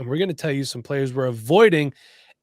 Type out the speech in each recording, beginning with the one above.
and we're going to tell you some players we're avoiding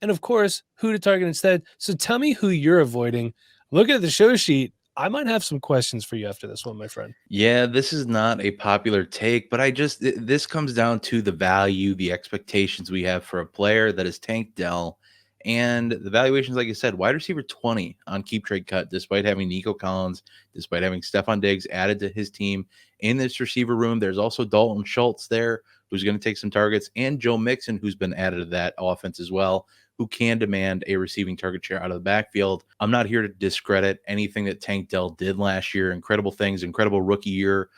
and, of course, who to target instead. So tell me who you're avoiding. Looking at the show sheet, I might have some questions for you after this one, my friend. Yeah, this is not a popular take, but this comes down to the value, the expectations we have for a player that is Tank Dell, and the valuations, like I said, wide receiver 20 on keep trade cut, despite having Nico Collins, despite having Stephon Diggs added to his team in this receiver room. There's also Dalton Schultz there, who's going to take some targets, and Joe Mixon, who's been added to that offense as well, who can demand a receiving target share out of the backfield. I'm not here to discredit anything that Tank Dell did last year. Incredible things, incredible rookie year.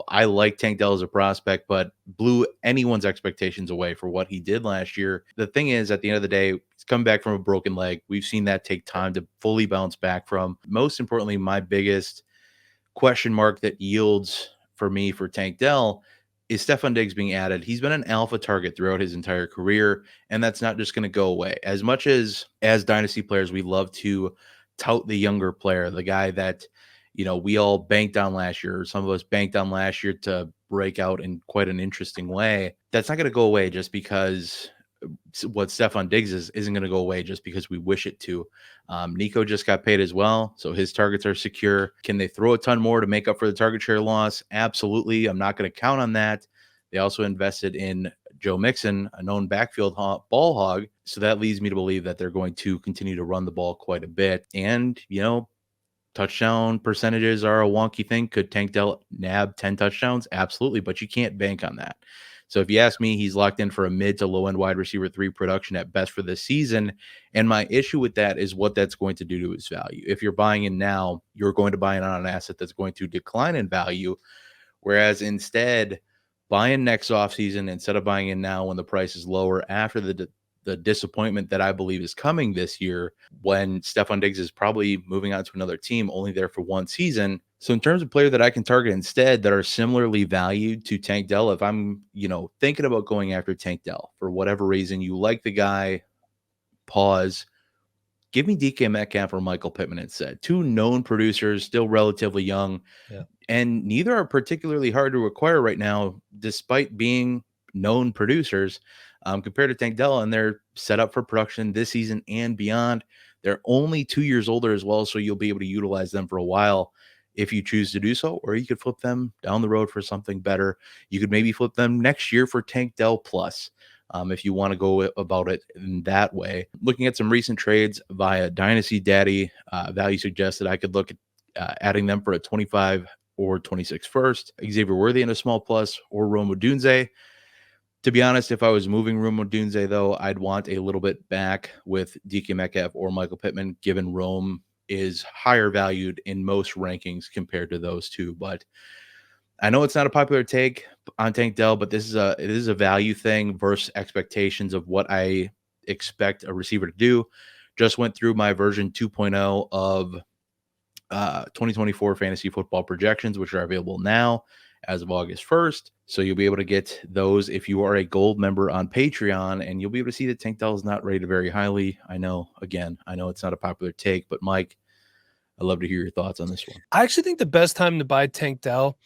I like Tank Dell as a prospect, but blew anyone's expectations away for what he did last year. The thing is, at the end of the day, he's come back from a broken leg. We've seen that take time to fully bounce back from. Most importantly, my biggest question mark that yields for me for Tank Dell is Stephon Diggs being added. He's been an alpha target throughout his entire career, and that's not just going to go away. As much as dynasty players, we love to tout the younger player, the guy that, we all banked on last year, or some of us banked on last year to break out in quite an interesting way. That's not going to go away just because what Stephon Diggs isn't going to go away just because we wish it to. Nico just got paid as well, so his targets are secure. Can they throw a ton more to make up for the target share loss? Absolutely. I'm not going to count on that. They also invested in Joe Mixon, a known backfield ball hog, so that leads me to believe that they're going to continue to run the ball quite a bit. And, touchdown percentages are a wonky thing. Could Tank Dell nab 10 touchdowns? Absolutely, but you can't bank on that. So if you ask me, he's locked in for a mid to low end wide receiver 3 production at best for this season. And my issue with that is what that's going to do to his value. If you're buying in now, you're going to buy in on an asset that's going to decline in value. Whereas instead, buy in next offseason instead of buying in now when the price is lower after the disappointment that I believe is coming this year when Stephon Diggs is probably moving on to another team, only there for one season. So in terms of player that I can target instead that are similarly valued to Tank Dell, if I'm, thinking about going after Tank Dell for whatever reason, you like the guy, pause, give me DK Metcalf or Michael Pittman instead. 2 known producers, still relatively young, and neither are particularly hard to acquire right now, despite being known producers. Compared to Tank Dell, and they're set up for production this season and beyond. They're only 2 years older as well, so you'll be able to utilize them for a while if you choose to do so, or you could flip them down the road for something better. You could maybe flip them next year for Tank Dell Plus, if you want to go about it in that way. Looking at some recent trades via Dynasty Daddy, value suggested I could look at adding them for a 25 or 26 first, Xavier Worthy in a small plus, or Rome Odunze. To be honest, if I was moving Rome Odunze, though, I'd want a little bit back with DK Metcalf or Michael Pittman, given Rome is higher valued in most rankings compared to those two. But I know it's not a popular take on Tank Dell, but it is a value thing versus expectations of what I expect a receiver to do. Just went through my version 2.0 of 2024 fantasy football projections, which are available now as of August 1st. So you'll be able to get those if you are a gold member on Patreon, and you'll be able to see that Tank Dell is not rated very highly. I know it's not a popular take, but Mike, I'd love to hear your thoughts on this one. I actually think the best time to buy Tank Dell,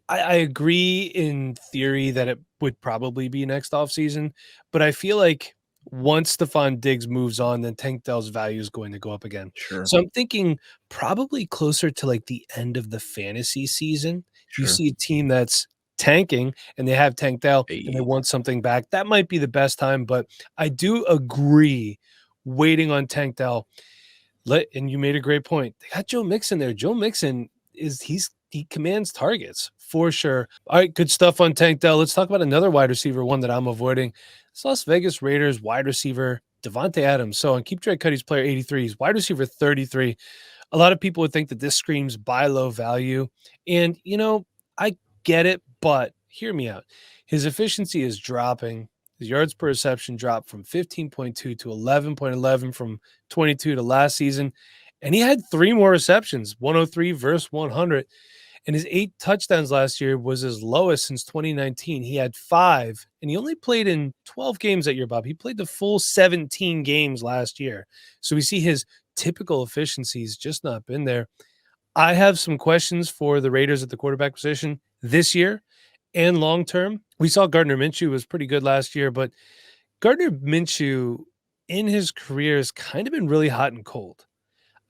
I agree in theory that it would probably be next offseason, but I feel like once Stephon Diggs moves on, then Tank Dell's value is going to go up again. Sure. So I'm thinking probably closer to like the end of the fantasy season. If you see a team that's tanking and they have Tank Dell and they want something back, that might be the best time. But I do agree waiting on Tank Dell. And you made a great point. They got Joe Mixon there. Joe Mixon he commands targets for sure. All right, good stuff on Tank Dell. Let's talk about another wide receiver, one that I'm avoiding. It's Las Vegas Raiders wide receiver Davante Adams. So on Keep Trade Cut, he's player 83. He's wide receiver 33. A lot of people would think that this screams buy low value. And, I get it, but hear me out. His efficiency is dropping. His yards per reception dropped from 15.2 to 11.11 from 22 to last season. And he had 3 more receptions, 103 versus 100. And his 8 touchdowns last year was his lowest since 2019. He had 5, and he only played in 12 games that year, Bob. He played the full 17 games last year. So we see his typical efficiencies just not been there. I have some questions for the Raiders at the quarterback position this year, and long term. We saw Gardner Minshew was pretty good last year, but Gardner Minshew in his career has kind of been really hot and cold.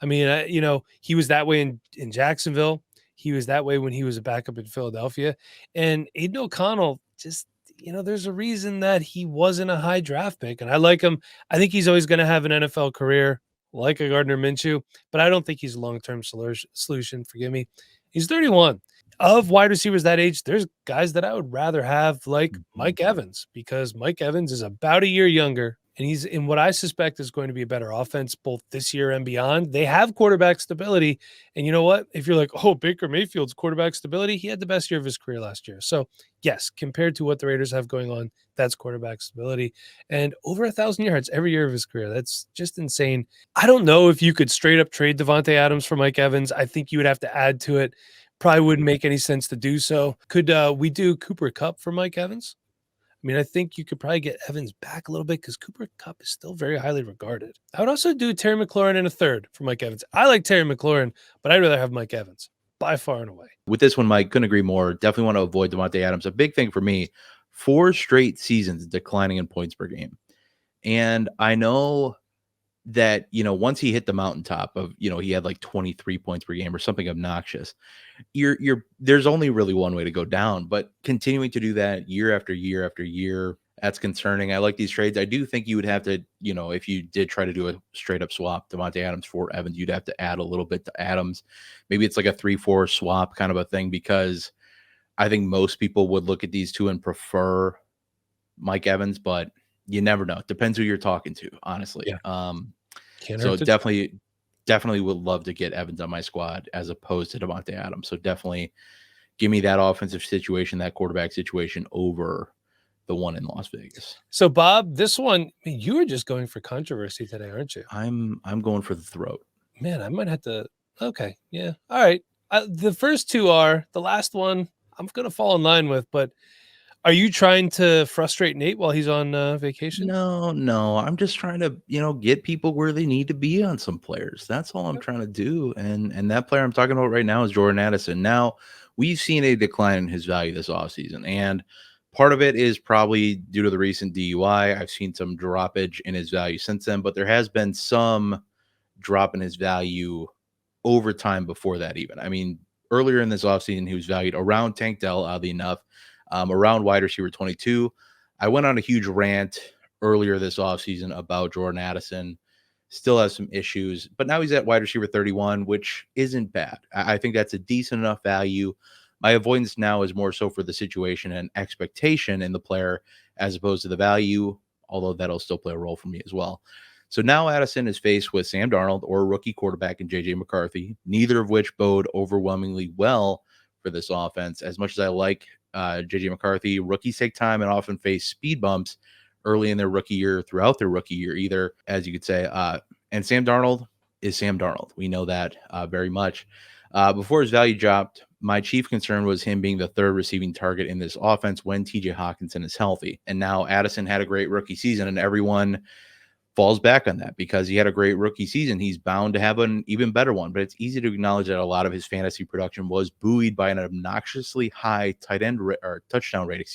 I mean, he was that way in Jacksonville. He was that way when he was a backup in Philadelphia. And Aiden O'Connell just, there's a reason that he wasn't a high draft pick. And I like him. I think he's always going to have an NFL career like a Gardner Minshew, but I don't think he's a long-term solution. Forgive me. He's 31. Of wide receivers that age, there's guys that I would rather have like Mike Evans, because Mike Evans is about a year younger, and he's in what I suspect is going to be a better offense both this year and beyond. They have quarterback stability. And you know what? If you're like, oh, Baker Mayfield's quarterback stability, he had the best year of his career last year. So yes, compared to what the Raiders have going on, that's quarterback stability. And over 1,000 yards every year of his career. That's just insane. I don't know if you could straight up trade Davante Adams for Mike Evans. I think you would have to add to it. Probably wouldn't make any sense to do so. Could we do Cooper Kupp for Mike Evans? I mean, I think you could probably get Evans back a little bit because Cooper Kupp is still very highly regarded. I would also do Terry McLaurin in a third for Mike Evans. I like Terry McLaurin, but I'd rather have Mike Evans by far and away. With this one, Mike, couldn't agree more. Definitely want to avoid Davante Adams. A big thing for me, 4 straight seasons declining in points per game. And I know that, once he hit the mountaintop of, he had like 23 points per game or something obnoxious, there's only really one way to go down, but continuing to do that year after year after year, that's concerning. I like these trades. I do think you would have to, if you did try to do a straight up swap, Davante Adams for Evans, you'd have to add a little bit to Adams. Maybe it's like a 3-4 swap kind of a thing, because I think most people would look at these two and prefer Mike Evans, but you never know. It depends who you're talking to, honestly. Yeah. So definitely would love to get Evans on my squad as opposed to Davante Adams. So definitely give me that offensive situation, that quarterback situation over the one in Las Vegas. So Bob, this one, you were just going for controversy today, aren't you? I'm going for the throat. Man, I might have to. Okay. Yeah. All right. The first two are. The last one I'm going to fall in line with, but are you trying to frustrate Nate while he's on vacation? No. I'm just trying to, get people where they need to be on some players. That's all I'm trying to do. And that player I'm talking about right now is Jordan Addison. Now, we've seen a decline in his value this offseason, and part of it is probably due to the recent DUI. I've seen some droppage in his value since then, but there has been some drop in his value over time before that even. I mean, earlier in this offseason, he was valued around Tank Dell, oddly enough. Around wide receiver 22. I went on a huge rant earlier this offseason about Jordan Addison. Still has some issues, but now he's at wide receiver 31, which isn't bad. I think that's a decent enough value. My avoidance now is more so for the situation and expectation in the player as opposed to the value, although that'll still play a role for me as well. So now Addison is faced with Sam Darnold or a rookie quarterback in J.J. McCarthy, neither of which bode overwhelmingly well for this offense. As much as I like J.J. McCarthy, rookies take time and often face speed bumps early in their rookie year, throughout their rookie year, either, as you could say. And Sam Darnold is Sam Darnold. We know that very much. Before his value dropped, my chief concern was him being the third receiving target in this offense when TJ Hawkinson is healthy. And now Addison had a great rookie season, and everyone falls back on that because he had a great rookie season. He's bound to have an even better one, but it's easy to acknowledge that a lot of his fantasy production was buoyed by an obnoxiously high touchdown rate,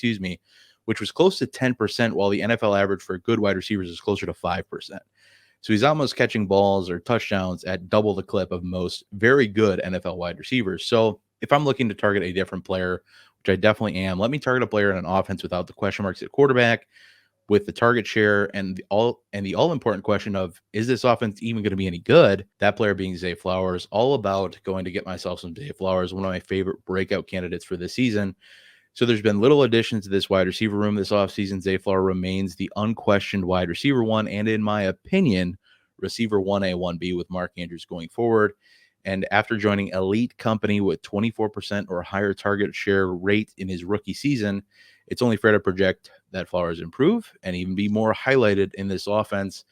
which was close to 10%, while the NFL average for good wide receivers is closer to 5%. So he's almost catching balls or touchdowns at double the clip of most very good NFL wide receivers. So if I'm looking to target a different player, which I definitely am, let me target a player in an offense without the question marks at quarterback, with the target share and the all important question of, is this offense even going to be any good? That player being Zay Flowers. All about going to get myself some Zay Flowers, one of my favorite breakout candidates for this season. So there's been little additions to this wide receiver room this offseason. Zay Flowers remains the unquestioned wide receiver one, and in my opinion, receiver 1A, 1B with Mark Andrews going forward. And after joining elite company with 24% or higher target share rate in his rookie season, it's only fair to project that Flowers improve and even be more highlighted in this offense.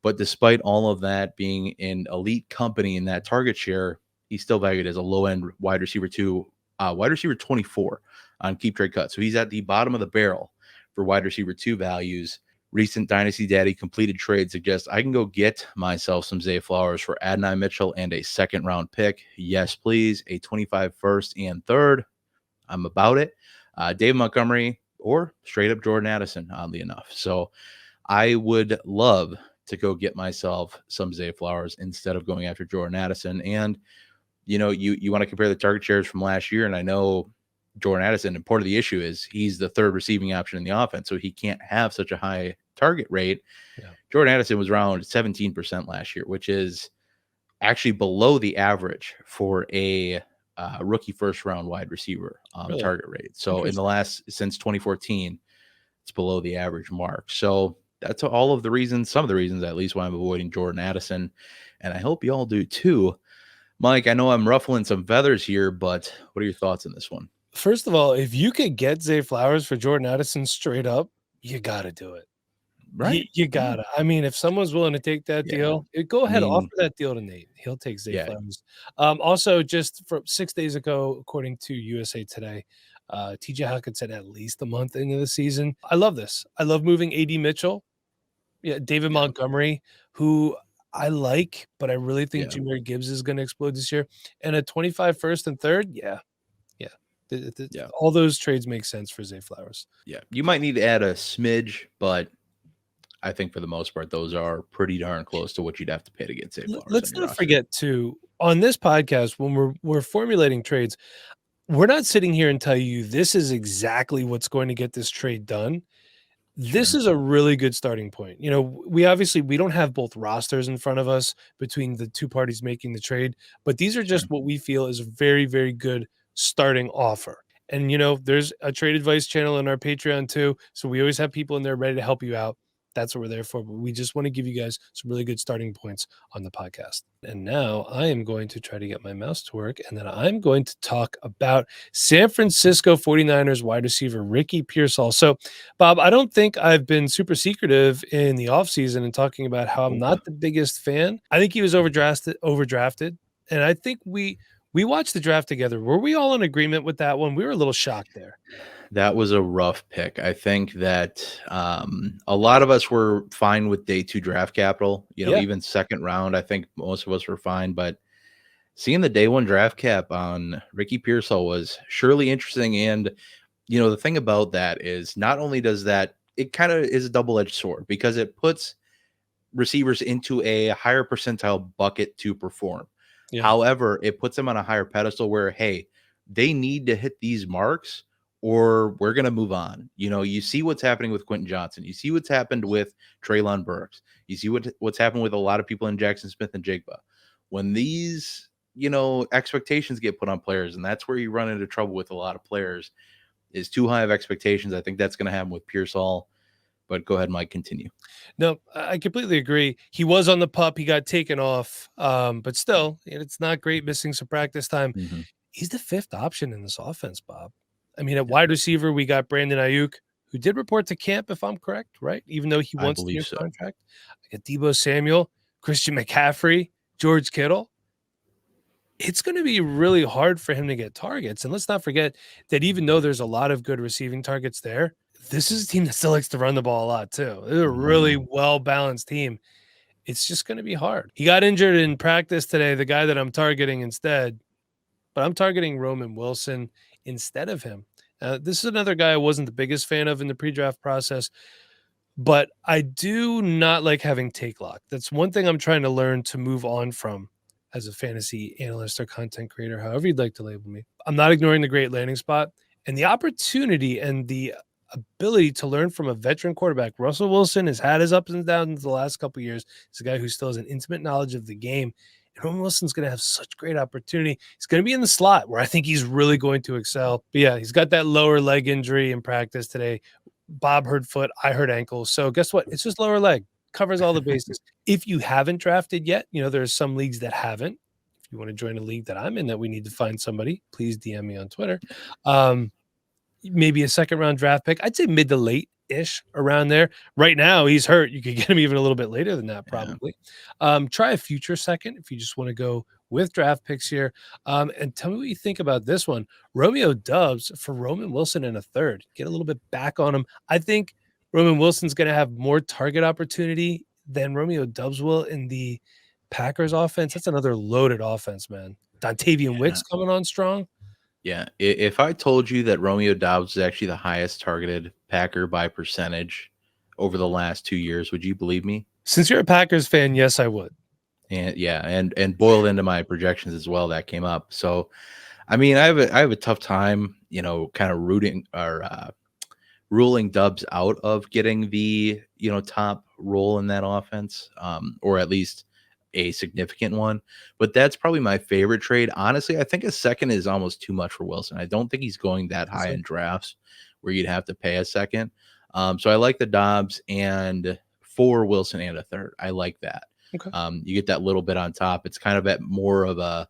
But despite all of that being in elite company in that target share, he's still valued as a low-end wide receiver 24 on Keep Trade Cut. So he's at the bottom of the barrel for wide receiver 2 values. Recent Dynasty Daddy completed trade suggests I can go get myself some Zay Flowers for Adonai Mitchell and a second-round pick. Yes, please. A 25 first and third. I'm about it. Dave Montgomery, or straight up Jordan Addison, oddly enough. So I would love to go get myself some Zay Flowers instead of going after Jordan Addison. And, you want to compare the target shares from last year. And I know Jordan Addison, and part of the issue is he's the third receiving option in the offense. So he can't have such a high target rate. Yeah. Jordan Addison was around 17% last year, which is actually below the average for a rookie first round wide receiver really? Target rate. So since 2014, it's below the average mark. So that's all of the reasons, some of the reasons at least, why I'm avoiding Jordan Addison. And I hope you all do too. Mike, I know I'm ruffling some feathers here, but what are your thoughts on this one? First of all, if you could get Zay Flowers for Jordan Addison straight up, you got to do it. Right. You got to. I mean, if someone's willing to take that deal, go ahead, offer that deal to Nate. He'll take Zay Flowers. Also, just from 6 days ago, according to USA Today, TJ Hawkinson at least a month into the season. I love this. I love moving AD Mitchell. Yeah, David Montgomery, who I like, but I really think Jahmyr Gibbs is going to explode this year. And a 25 first and third, yeah. All those trades make sense for Zay Flowers. Yeah, you might need to add a smidge, but I think for the most part, those are pretty darn close to what you'd have to pay to get Zay Flowers. Let's not forget, too, on this podcast, when we're formulating trades, we're not sitting here and tell you this is exactly what's going to get this trade done. This is a really good starting point. We don't have both rosters in front of us between the two parties making the trade, but these are just what we feel is a very, very good starting offer. And, there's a trade advice channel in our Patreon too. So we always have people in there ready to help you out. That's what we're there for. But we just want to give you guys some really good starting points on the podcast. And now I am going to try to get my mouse to work. And then I'm going to talk about San Francisco 49ers wide receiver Ricky Pearsall. So, Bob, I don't think I've been super secretive in the offseason and talking about how I'm not the biggest fan. I think he was overdrafted. And I think we watched the draft together. Were we all in agreement with that one? We were a little shocked there. That was a rough pick. I think that a lot of us were fine with day 2 draft capital, even second round. I think most of us were fine, but seeing the day 1 draft cap on Ricky Pearsall was surely interesting. And, the thing about that is not only does that, it kind of is a double-edged sword because it puts receivers into a higher percentile bucket to perform. Yeah. However, it puts them on a higher pedestal where, hey, they need to hit these marks or we're going to move on. You see what's happening with Quentin Johnson. You see what's happened with Treylon Burks. You see what's happened with a lot of people in Jackson Smith and Jigba. When these, expectations get put on players, and that's where you run into trouble with a lot of players, is too high of expectations. I think that's going to happen with Pearsall. But go ahead, Mike, continue. No, I completely agree. He was on the PUP. He got taken off. But still, it's not great missing some practice time. Mm-hmm. He's the 5th option in this offense, Bob. I mean, at wide receiver, we got Brandon Ayuk, who did report to camp, if I'm correct, right? Even though he wants the new contract. I got Deebo Samuel, Christian McCaffrey, George Kittle. It's going to be really hard for him to get targets. And let's not forget that even though there's a lot of good receiving targets there, this is a team that still likes to run the ball a lot too. They're a really well-balanced team. It's just going to be hard. He got injured in practice today, the guy that I'm targeting instead, but I'm targeting Roman Wilson instead of him. This is another guy I wasn't the biggest fan of in the pre-draft process, but I do not like having take lock. That's one thing I'm trying to learn to move on from as a fantasy analyst or content creator, however you'd like to label me. I'm not ignoring the great landing spot and the opportunity and the ability to learn from a veteran quarterback. Russell Wilson has had his ups and downs the last couple of years. He's a guy who still has an intimate knowledge of the game. And Roman Wilson's going to have such great opportunity. He's going to be in the slot where I think he's really going to excel. But yeah, he's got that lower leg injury in practice today. Bob hurt foot. I hurt ankle. So guess what? It's just lower leg. Covers all the bases. If you haven't drafted yet, there's some leagues that haven't. If you want to join a league that I'm in that we need to find somebody, please DM me on Twitter. Maybe a second round draft pick. I'd say mid to late-ish around there. Right now, he's hurt. You could get him even a little bit later than that, probably. Yeah. Try a future second if you just want to go with draft picks here. And tell me what you think about this one. Romeo Doubs for Roman Wilson in a third. Get a little bit back on him. I think Roman Wilson's going to have more target opportunity than Romeo Doubs will in the Packers offense. That's another loaded offense, man. Dontavian Wicks coming on strong. Yeah. If I told you that Romeo Doubs is actually the highest targeted Packer by percentage over the last 2 years, would you believe me? Since you're a Packers fan, yes, I would. And yeah, and boiled into my projections as well, that came up. So, I mean, I have a tough time, kind of rooting or ruling Dubs out of getting the top role in that offense, or at least a significant one. But that's probably my favorite trade. Honestly, I think a second is almost too much for Wilson. I don't think he's going that high in drafts where you'd have to pay a second. So I like the Dobbs and for Wilson and a third. I like that. Okay. You get that little bit on top. It's kind of at more of a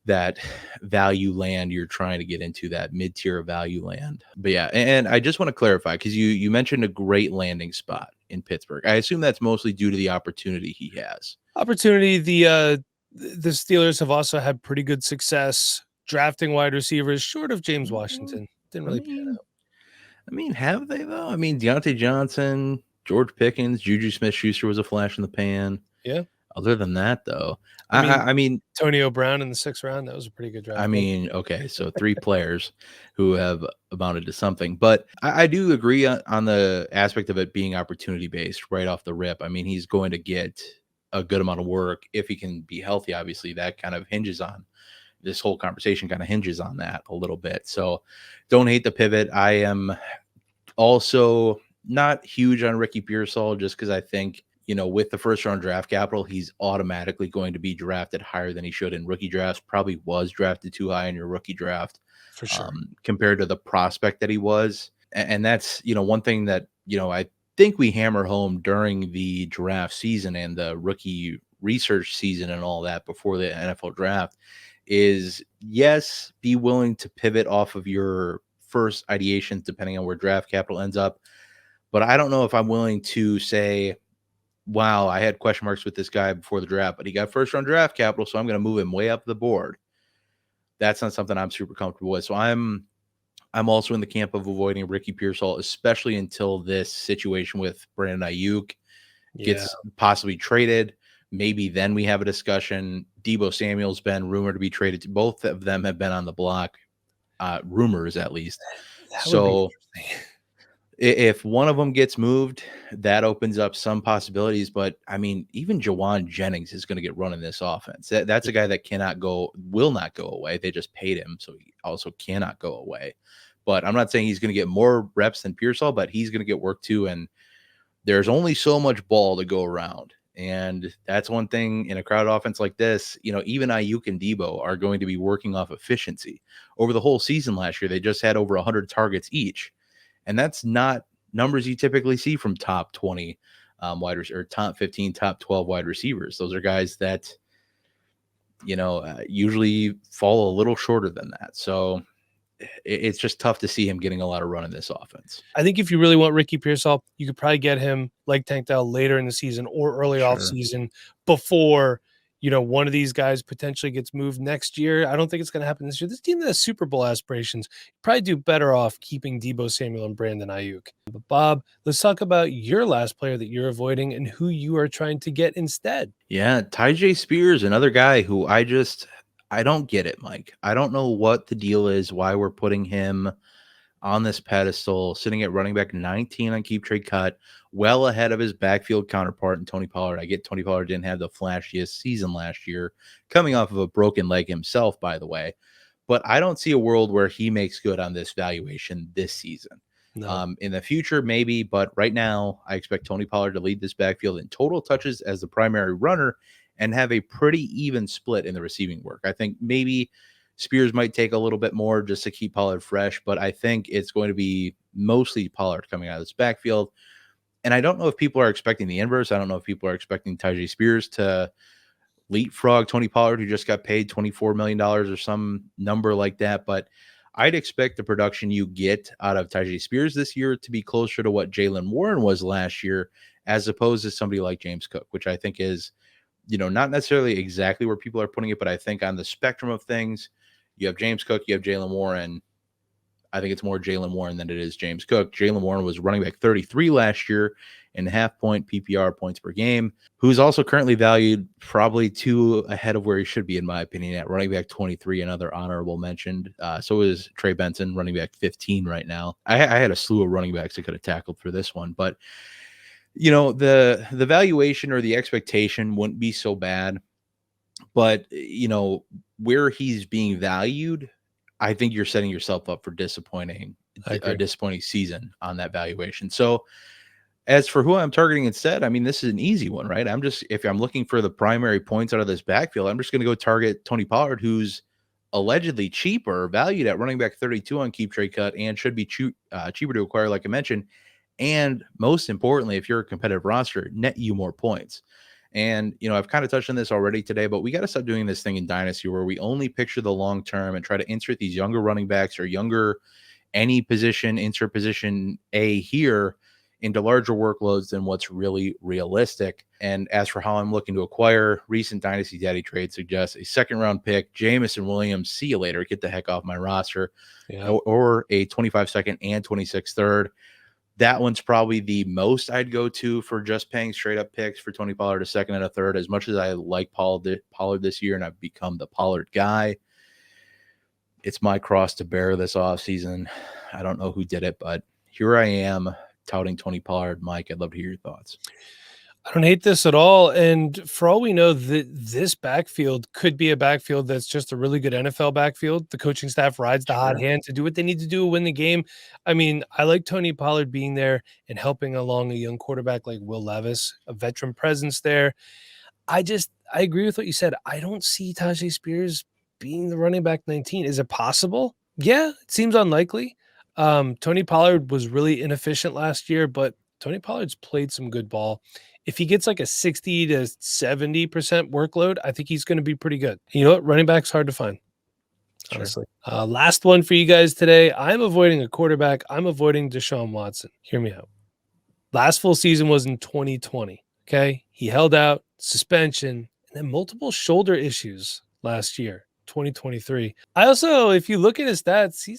that value land you're trying to get into, that mid-tier value land. But yeah, and I just want to clarify because you mentioned a great landing spot in Pittsburgh. I assume that's mostly due to the opportunity he has. Opportunity. The Steelers have also had pretty good success drafting wide receivers, short of James Washington. Didn't really pan out. I mean, have they though? I mean, Deontay Johnson, George Pickens, Juju Smith-Schuster was a flash in the pan. Yeah. Other than that, though, I I mean, Antonio Brown in the 6th round, that was a pretty good draft. I mean, okay, so 3 players who have amounted to something, but I do agree on the aspect of it being opportunity based right off the rip. I mean, he's going to get a good amount of work if he can be healthy. Obviously, that kind of hinges on this whole conversation, kind of hinges on that a little bit. So, don't hate the pivot. I am also not huge on Ricky Pearsall just because I think with the first round draft capital, he's automatically going to be drafted higher than he should in rookie drafts. Probably was drafted too high in your rookie draft For sure. Compared to the prospect that he was. And that's, one thing that, I think we hammer home during the draft season and the rookie research season and all that before the NFL draft is, yes, be willing to pivot off of your first ideations depending on where draft capital ends up. But I don't know if I'm willing to say, wow, I had question marks with this guy before the draft, but he got first round draft capital, so I'm going to move him way up the board. That's not something I'm super comfortable with. So I'm also in the camp of avoiding Ricky Pearsall, especially until this situation with Brandon Ayuk gets possibly traded. Maybe then we have a discussion. Deebo Samuel's been rumored to be traded. Both of them have been on the block, rumors at least. So if one of them gets moved, that opens up some possibilities. But I mean, even Jawan Jennings is going to get run in this offense. That's a guy that will not go away. They just paid him, so he also cannot go away. But I'm not saying he's going to get more reps than Pearsall, but he's going to get work too. And there's only so much ball to go around. And that's one thing in a crowded offense like this, even Ayuk and Deebo are going to be working off efficiency. Over the whole season last year, they just had over 100 targets each. And that's not numbers you typically see from top 20 wide receivers or top 15, top 12 wide receivers. Those are guys that, usually fall a little shorter than that. So it's just tough to see him getting a lot of run in this offense. I think if you really want Ricky Pearsall, you could probably get him like Tank Dell later in the season or early off season before, one of these guys potentially gets moved next year. I don't think it's going to happen this year. This team that has Super Bowl aspirations probably do better off keeping Deebo Samuel and Brandon Ayuk. But Bob, let's talk about your last player that you're avoiding and who you are trying to get instead. Yeah, Tyjae Spears, another guy who I don't get it, Mike. I don't know what the deal is, why we're putting him on this pedestal, sitting at running back 19 on Keep Trade Cut, well ahead of his backfield counterpart in Tony Pollard. I get Tony Pollard didn't have the flashiest season last year, coming off of a broken leg himself, by the way. But I don't see a world where he makes good on this valuation this season. No. In the future, maybe, but right now, I expect Tony Pollard to lead this backfield in total touches as the primary runner and have a pretty even split in the receiving work. I think maybe Spears might take a little bit more just to keep Pollard fresh, but I think it's going to be mostly Pollard coming out of this backfield. And I don't know if people are expecting the inverse. I don't know if people are expecting Tyjae Spears to leapfrog Tony Pollard, who just got paid $24 million or some number like that. But I'd expect the production you get out of Tyjae Spears this year to be closer to what Jaylen Warren was last year, as opposed to somebody like James Cook, which I think is, not necessarily exactly where people are putting it, but I think on the spectrum of things, you have James Cook, you have Jaylen Warren. I think it's more Jaylen Warren than it is James Cook. Jaylen Warren was running back 33 last year, 2.5 point PPR points per game, who's also currently valued probably 2 ahead of where he should be, in my opinion, at running back 23, another honorable mentioned. So is Trey Benson, running back 15 right now. I had a slew of running backs that could have tackled for this one, but the valuation or the expectation wouldn't be so bad, but where he's being valued, I think you're setting yourself up for a disappointing season on that valuation. So as for who I'm targeting instead, I mean, this is an easy one, right? If I'm looking for the primary points out of this backfield, I'm just going to go target Tony Pollard, who's allegedly cheaper, valued at running back 32 on Keep Trade Cut, and should be cheaper to acquire, like I mentioned. And most importantly, if you're a competitive roster, net you more points. And, I've kind of touched on this already today, but we got to stop doing this thing in Dynasty where we only picture the long term and try to insert these younger running backs or younger any position, insert position A here into larger workloads than what's really realistic. And as for how I'm looking to acquire, recent Dynasty Daddy trade suggests a second-round pick, Jamison Williams, see you later, get the heck off my roster, or a 25-second and 26th third. That one's probably the most I'd go to for just paying straight-up picks for Tony Pollard, a second and a third. As much as I like Pollard this year and I've become the Pollard guy, it's my cross to bear this offseason. I don't know who did it, but here I am touting Tony Pollard. Mike, I'd love to hear your thoughts. I don't hate this at all. And for all we know, this backfield could be a backfield that's just a really good NFL backfield. The coaching staff rides the hot hand to do what they need to do to win the game. I mean, I like Tony Pollard being there and helping along a young quarterback like Will Levis, a veteran presence there. I agree with what you said. I don't see Tyjae Spears being the running back 19. Is it possible? Yeah, it seems unlikely. Tony Pollard was really inefficient last year, but Tony Pollard's played some good ball. If he gets like a 60 to 70% workload, I think he's going to be pretty good. You know what? Running back's hard to find, honestly. Last one for you guys today. I'm avoiding a quarterback. I'm avoiding Deshaun Watson. Hear me out. Last full season was in 2020. Okay. He held out, suspension, and then multiple shoulder issues last year, 2023. I also, if you look at his stats, he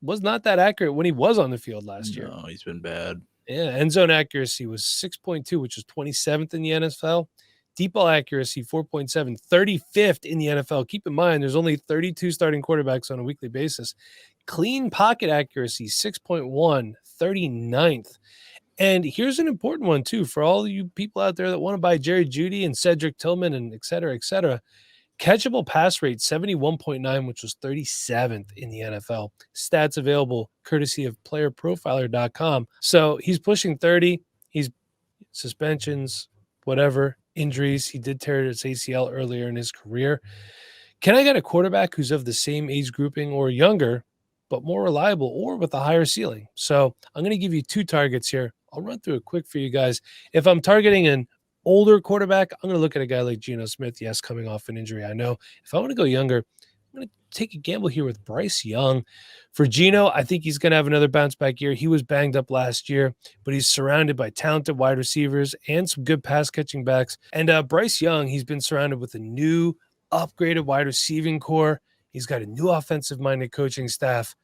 was not that accurate when he was on the field last year. No, he's been bad. Yeah, end zone accuracy was 6.2, which was 27th in the NFL. Deep ball accuracy, 4.7, 35th in the NFL. Keep in mind, there's only 32 starting quarterbacks on a weekly basis. Clean pocket accuracy, 6.1, 39th. And here's an important one, too, for all you people out there that want to buy Jerry Jeudy and Cedric Tillman and et cetera, et cetera. Catchable pass rate, 71.9, which was 37th in the NFL. Stats available courtesy of playerprofiler.com. So he's pushing 30. He's suspensions, whatever, injuries. He did tear his ACL earlier in his career. Can I get a quarterback who's of the same age grouping or younger, but more reliable or with a higher ceiling? So I'm going to give you two targets here. I'll run through it quick for you guys. If I'm targeting an older quarterback, I'm going to look at a guy like Geno Smith. Yes, coming off an injury, I know. If I want to go younger, I'm going to take a gamble here with Bryce Young. For Geno, I think he's going to have another bounce back year. He was banged up last year, but he's surrounded by talented wide receivers and some good pass catching backs. And Bryce Young, he's been surrounded with a new upgraded wide receiving core. He's got a new offensive minded coaching staff.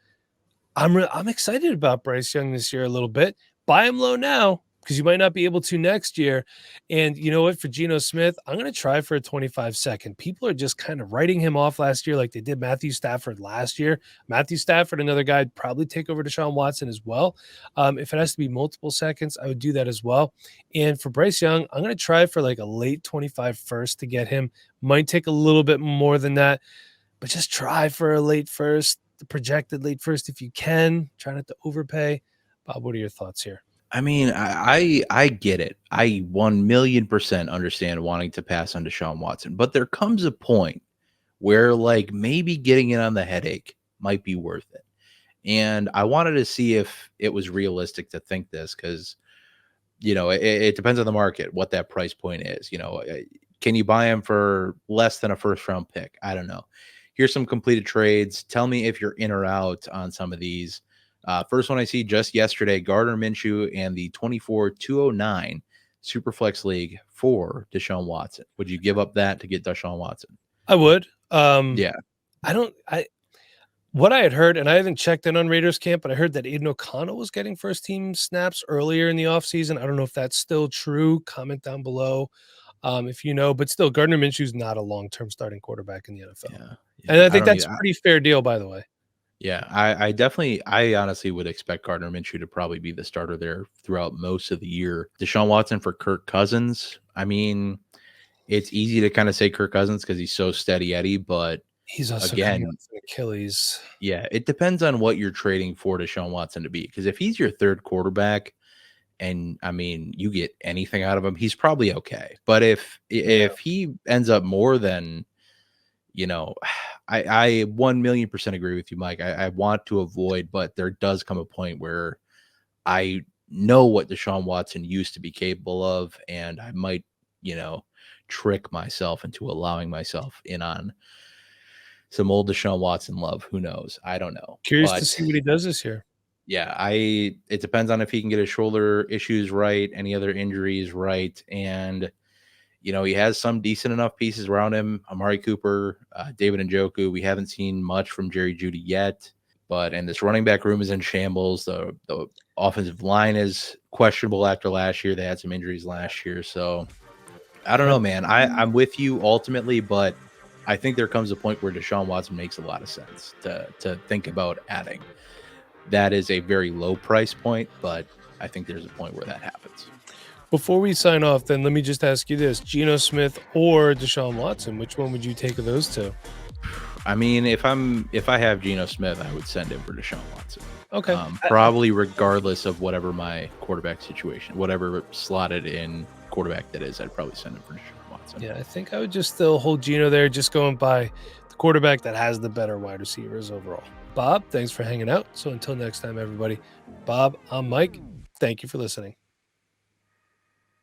I'm excited about Bryce Young this year a little bit. Buy him low now, because you might not be able to next year. And you know what? For Geno Smith, I'm going to try for a 25-second. People are just kind of writing him off last year like they did Matthew Stafford last year. Matthew Stafford, another guy, would probably take over Deshaun Watson as well. If it has to be multiple seconds, I would do that as well. And for Bryce Young, I'm going to try for like a late 25 first to get him. Might take a little bit more than that, but just try for a late first, the projected late first if you can. Try not to overpay. Bob, what are your thoughts here? I mean, I get it. I 1,000,000% understand wanting to pass on Deshaun Watson, but there comes a point where like maybe getting in on the headache might be worth it. And I wanted to see if it was realistic to think this, because it depends on the market, what that price point is. Can you buy him for less than a first round pick? I don't know. Here's some completed trades. Tell me if you're in or out on some of these. First one I see just yesterday, Gardner Minshew and the 24-209 Superflex League for Deshaun Watson. Would you give up that to get Deshaun Watson? I would. Yeah. What I had heard, and I haven't checked in on Raiders camp, but I heard that Aiden O'Connell was getting first team snaps earlier in the offseason. I don't know if that's still true. Comment down below if you know, but still, Gardner Minshew's not a long-term starting quarterback in the NFL. Yeah. And I I think don't that's need. a pretty fair deal, by the way. Yeah, I honestly would expect Gardner Minshew to probably be the starter there throughout most of the year. Deshaun Watson for Kirk Cousins. I mean, it's easy to kind of say Kirk Cousins because he's so steady Eddie, but He's also coming again, off an Achilles. yeah, it depends on what you're trading for Deshaun Watson to be. Because if he's your third quarterback, and I mean, you get anything out of him, he's probably okay. But if he ends up more than, you know, I 1,000,000% agree with you, Mike. I want to avoid, but there does come a point where I know what Deshaun Watson used to be capable of, and I might, trick myself into allowing myself in on some old Deshaun Watson love. Who knows? I don't know. Curious to But see what he does this year. yeah, it depends on if he can get his shoulder issues right, any other injuries right, and he has some decent enough pieces around him. Amari Cooper, David Njoku. We haven't seen much from Jerry Jeudy yet, and this running back room is in shambles. The offensive line is questionable after last year. They had some injuries last year, so I don't know, man. I'm with you ultimately, but I think there comes a point where Deshaun Watson makes a lot of sense to think about adding. That is a very low price point, but I think there's a point where that happens. Before we sign off, then let me just ask you this: Geno Smith or Deshaun Watson? Which one would you take of those two? I mean, if I have Geno Smith, I would send him for Deshaun Watson. Okay, probably regardless of whatever my quarterback situation, whatever slotted in quarterback that is, I'd probably send him for Deshaun Watson. Yeah, I think I would just still hold Geno there, just going by the quarterback that has the better wide receivers overall. Bob, thanks for hanging out. So until next time, everybody. Bob, I'm Mike. Thank you for listening.